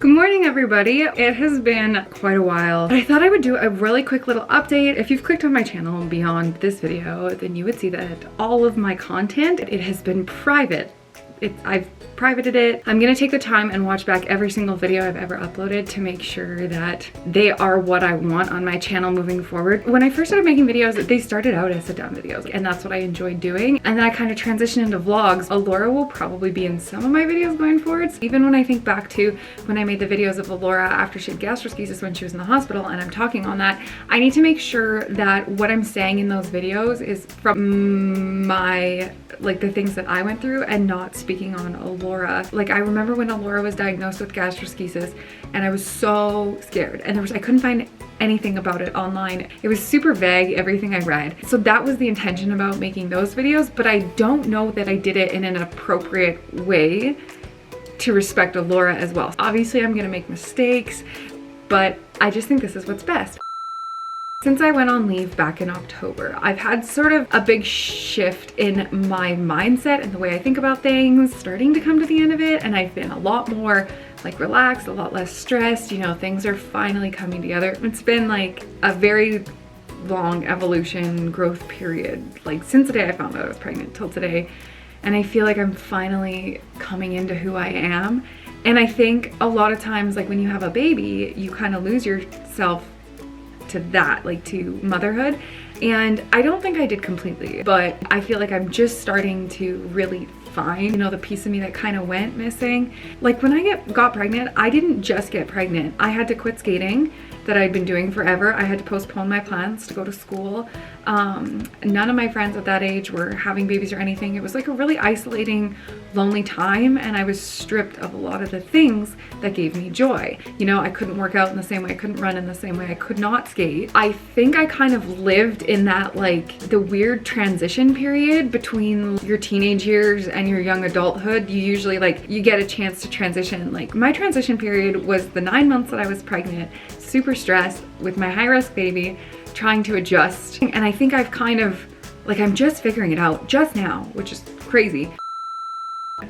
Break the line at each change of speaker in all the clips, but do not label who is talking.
Good morning, everybody. It has been quite a while, but I thought I would do a really quick little update. If you've clicked on my channel beyond this video, then you would see that all of my content, it has been private. I've privated it. I'm gonna take the time and watch back every single video I've ever uploaded to make sure that they are what I want on my channel moving forward. When I first started making videos, they started out as sit-down videos, and that's what I enjoyed doing. And then I kind of transitioned into vlogs. Alora will probably be in some of my videos going forwards. Even when I think back to when I made the videos of Alora after she had gastroschisis when she was in the hospital, and I'm talking on that, I need to make sure that what I'm saying in those videos is from my, like, the things that I went through and not speaking on Alora. Like, I remember when Alora was diagnosed with gastroschisis and I was so scared, and I couldn't find anything about it online. It was super vague, everything I read. So that was the intention about making those videos, but I don't know that I did it in an appropriate way to respect Alora as well. Obviously, I'm gonna make mistakes, but I just think this is what's best. Since I went on leave back in October, I've had sort of a big shift in my mindset and the way I think about things, starting to come to the end of it, and I've been a lot more like relaxed, a lot less stressed, you know, things are finally coming together. It's been like a very long evolution growth period, like since the day I found out I was pregnant till today, and I feel like I'm finally coming into who I am. And I think a lot of times, like when you have a baby, you kind of lose yourself to that, like to motherhood, and I don't think I did completely, but I feel like I'm just starting to really find, you know, the piece of me that kind of went missing. Like when I got pregnant, I didn't just get pregnant. I had to quit skating that I'd been doing forever. I had to postpone my plans to go to school. None of my friends at that age were having babies or anything. It was like a really isolating, lonely time, and I was stripped of a lot of the things that gave me joy. You know, I couldn't work out in the same way, I couldn't run in the same way, I could not skate. I think I kind of lived in that, like, the weird transition period between your teenage years and your young adulthood. You usually, like, you get a chance to transition. Like, my transition period was the 9 months that I was pregnant, super stressed with my high-risk baby, trying to adjust. And I think I've kind of, like, I'm just figuring it out just now, which is crazy.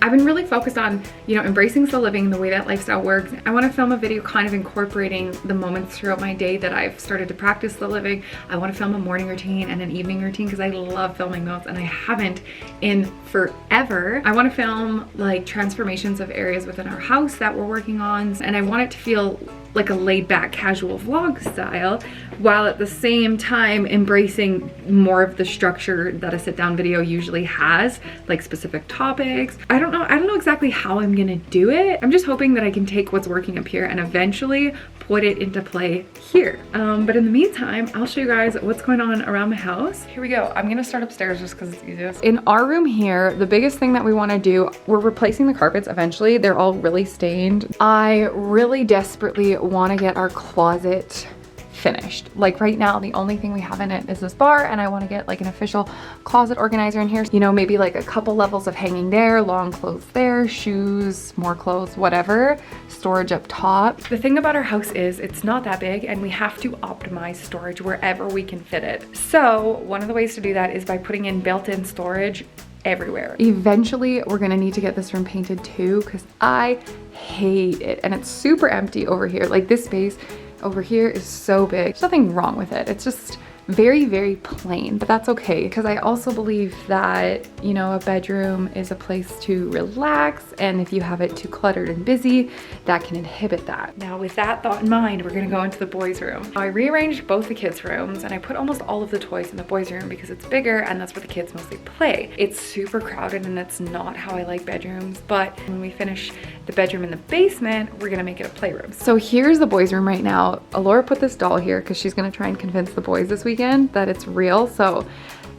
I've been really focused on, you know, embracing slow living, the way that lifestyle works. I want to film a video kind of incorporating the moments throughout my day that I've started to practice slow living. I want to film a morning routine and an evening routine because I love filming those, and I haven't in forever. I want to film like transformations of areas within our house that we're working on, and I want it to feel like a laid back casual vlog style, while at the same time embracing more of the structure that a sit down video usually has, like specific topics. I don't know exactly how I'm gonna do it. I'm just hoping that I can take what's working up here and eventually put it into play here. But in the meantime, I'll show you guys what's going on around my house. Here we go. I'm gonna start upstairs just because it's easiest. In our room here, the biggest thing that we want to do, we're replacing the carpets eventually. They're all really stained. I really desperately want to get our closet finished. Like right now, the only thing we have in it is this bar, and I want to get like an official closet organizer in here. You know, maybe like a couple levels of hanging there, long clothes there, shoes, more clothes, whatever, storage up top. The thing about our house is it's not that big, and we have to optimize storage wherever we can fit it. So one of the ways to do that is by putting in built-in storage everywhere. Eventually, we're gonna need to get this room painted too, because I hate it, and it's super empty over here. Like this space over here is so big. There's nothing wrong with it. It's just very, very plain, but that's okay, because I also believe that, you know, a bedroom is a place to relax, and if you have it too cluttered and busy, that can inhibit that. Now, with that thought in mind, we're gonna go into the boys' room. I rearranged both the kids' rooms, and I put almost all of the toys in the boys' room because it's bigger and that's where the kids mostly play. It's super crowded, and it's not how I like bedrooms, but when we finish the bedroom in the basement, we're gonna make it a playroom. So here's the boys' room right now. Alora put this doll here because she's gonna try and convince the boys this weekend that it's real. So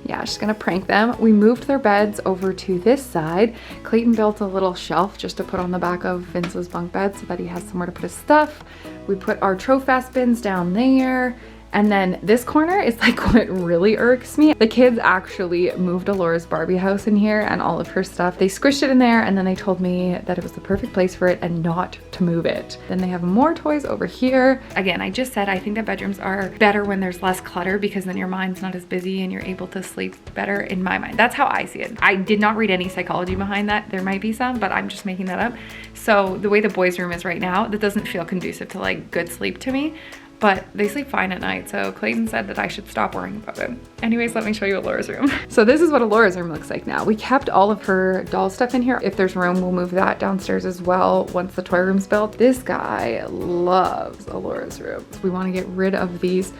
yeah, she's gonna prank them. We moved their beds over to this side. Clayton built a little shelf just to put on the back of Vince's bunk bed so that he has somewhere to put his stuff. We put our Trofast bins down there, And then this corner is like what really irks me. The kids actually moved Alora's Barbie house in here and all of her stuff. They squished it in there and then they told me that it was the perfect place for it and not to move it. Then they have more toys over here. Again, I just said I think that bedrooms are better when there's less clutter because then your mind's not as busy and you're able to sleep better, in my mind. That's how I see it. I did not read any psychology behind that. There might be some, but I'm just making that up. So the way the boys' room is right now, that doesn't feel conducive to like good sleep to me. But they sleep fine at night, so Clayton said that I should stop worrying about it. Anyways, let me show you Alora's room. So this is what Alora's room looks like now. We kept all of her doll stuff in here. If there's room, we'll move that downstairs as well once the toy room's built. This guy loves Alora's room. We want to get rid of these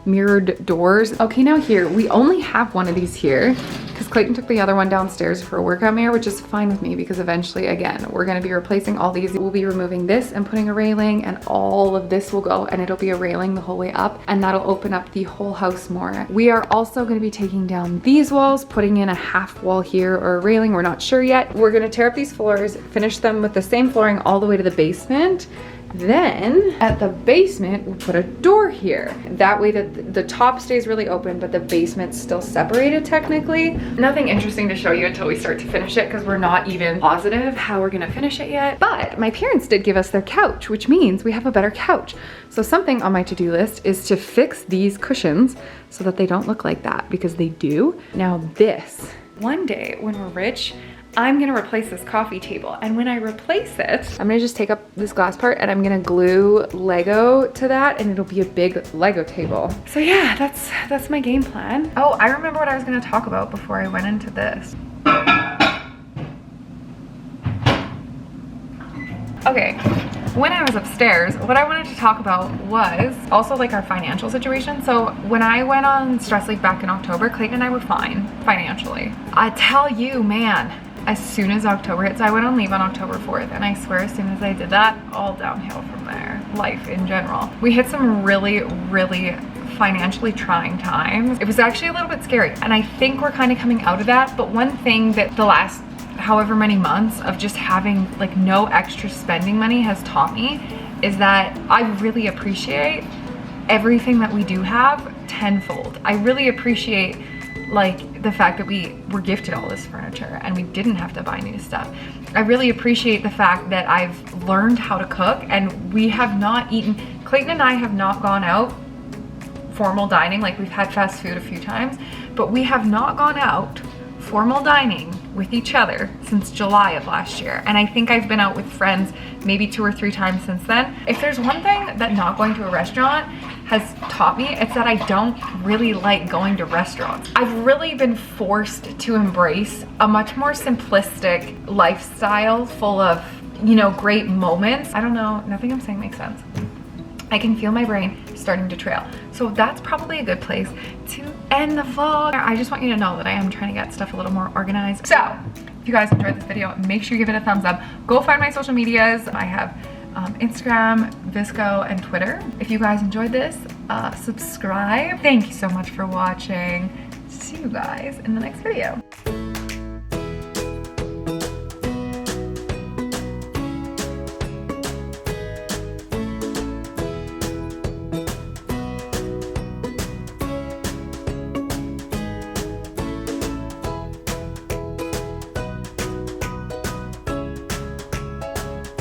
mirrored doors. Okay, now here, we only have one of these here because Clayton took the other one downstairs for a workout mirror, which is fine with me because eventually, again, we're gonna be replacing all these. We'll be removing this and putting a railing, and all of this will go and it'll be a railing the whole way up, and that'll open up the whole house more. We are also gonna be taking down these walls, putting in a half wall here or a railing, we're not sure yet. We're gonna tear up these floors, finish them with the same flooring all the way to the basement. Then at the basement, we'll put a door here. That way that the top stays really open, but the basement's still separated technically. Nothing interesting to show you until we start to finish it because we're not even positive how we're gonna finish it yet. But my parents did give us their couch, which means we have a better couch. So something on my to-do list is to fix these cushions so that they don't look like that, because they do. Now this, one day when we're rich, I'm gonna replace this coffee table, and when I replace it, I'm gonna just take up this glass part and I'm gonna glue Lego to that, and it'll be a big Lego table. So yeah, that's my game plan. Oh, I remember what I was gonna talk about before I went into this. Okay, when I was upstairs, what I wanted to talk about was also like our financial situation. So when I went on stress leave back in October, Clayton and I were fine financially. I tell you, man, as soon as October hits, I went on leave on October 4th, and I swear as soon as I did that, all downhill from there, life in general. We hit some really, really financially trying times. It was actually a little bit scary, and I think we're kind of coming out of that. But one thing that the last however many months of just having like no extra spending money has taught me is that I really appreciate everything that we do have tenfold. I really appreciate like the fact that we were gifted all this furniture and we didn't have to buy new stuff. I really appreciate the fact that I've learned how to cook, and we have not eaten, Clayton and I have not gone out formal dining. Like, we've had fast food a few times, but we have not gone out formal dining with each other since July of last year. And I think I've been out with friends maybe 2 or 3 times since then. If there's one thing that not going to a restaurant has taught me, it's that I don't really like going to restaurants. I've really been forced to embrace a much more simplistic lifestyle full of, you know, great moments. I don't know, nothing I'm saying makes sense. I can feel my brain starting to trail. So that's probably a good place to end the vlog. I just want you to know that I am trying to get stuff a little more organized. So if you guys enjoyed this video, make sure you give it a thumbs up. Go find my social medias. I have Instagram, Visco, and Twitter. If you guys enjoyed this, subscribe. Thank you so much for watching. See you guys in the next video.